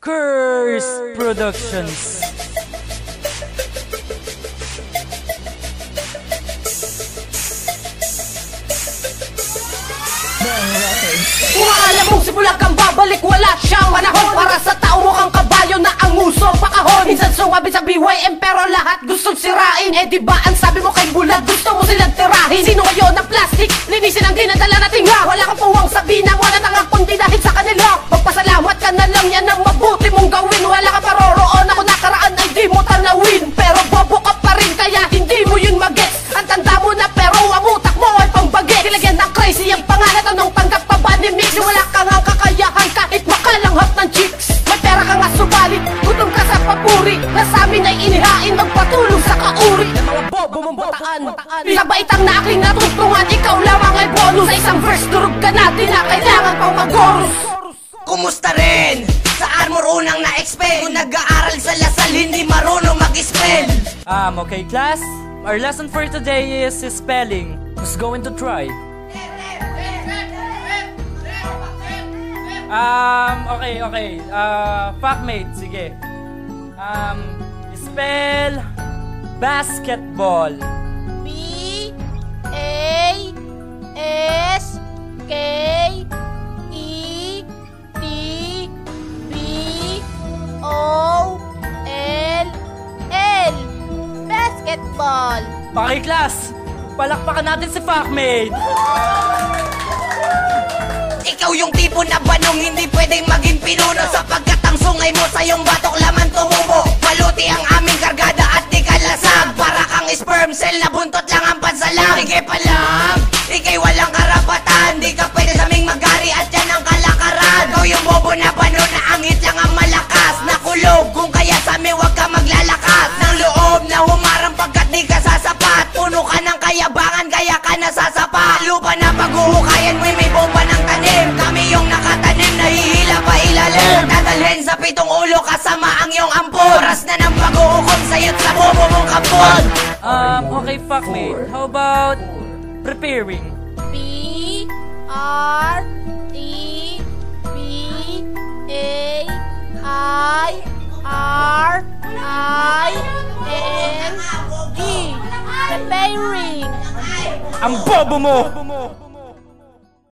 Curse Productions. Kung alam mong simula kang babalik, wala siyang panahon para sa tao mo kang kabayo na ang uso pakahon. Minsan sumabit sa BYM pero lahat gustong sirain. Eh di ba ang sabi mo kay Bulag, gusto mo silang tirahin? Sino ngayon ng plastic? Linisin ang dinadala natin nga. Wala kang puwang sabihin na wala tangang kundi dahil sa kanila. Magpasalamat ka na lang, yan ang mabuti mong gawin. Wala ka paroroon, ako nakaraan ay di mo tanawin. Pero bobo ka pa rin kaya hindi mo yun magets. Ang tanda mo na pero ang utak mo ay pambagets. Nilagyan ng crazy ang pangalan, anong tanggap pa ba ni Mix? Wala kang ang kakayahan kahit makalanghap ng chicks. May pera ka nga subalit, gutom ka sa papuri. Na sa amin ay inihain magpatulong sa kauri. Ng mga bobo mong bataan, sabay itang na aking natutungan. Ikaw lamang ay bonus. Sa isang verse durog ka natin na kailangan pang mag-chorus. Kumusta rin? Sa armor unang na-expel. Kung nag-aaral sa Lasal hindi marunong mag-spell. Okay class, our lesson for today is spelling. Who's going to try? Okay. Fuckmate, sige. Spell basketball. B-A-S-K-E-T-B-O-L-L. Basketball. Okay class, palakpakan natin si Fuckmate. Ikaw yung tipo na banong hindi pwedeng maging pinuno. Sapagkat ang sungay mo sa iyong batok laman tumubo. Maluti ang aming kargada at di kalasag. Para kang sperm cell na buntot lang ang pansalang. Sige pa lang, ikay walang karapatan. Di ka pwede sa aming magari at yan ang kalakaran. Ikaw yung bobo na bano na angit lang ang malakas. Nakulog kung kaya sa amin wag ka maglalakas. Ng loob na humarang pagkat di ka sasapat. Puno ka ng kayabangan kaya ka nasasapat. Lupa na pag-uukayan mo'y may bomba ng tanim. Kami yung nakatanim, nahihila pa ilalim. Dadalhin sa pitong ulo kasama ang iyong ampon. Oras na ng pag-uukom sa'yo't sa bobo mong kapon. Okay Fuckmate, how about preparing? P-R-E-P-A-I-R-I-N-G. Preparing. Ang bobo mo!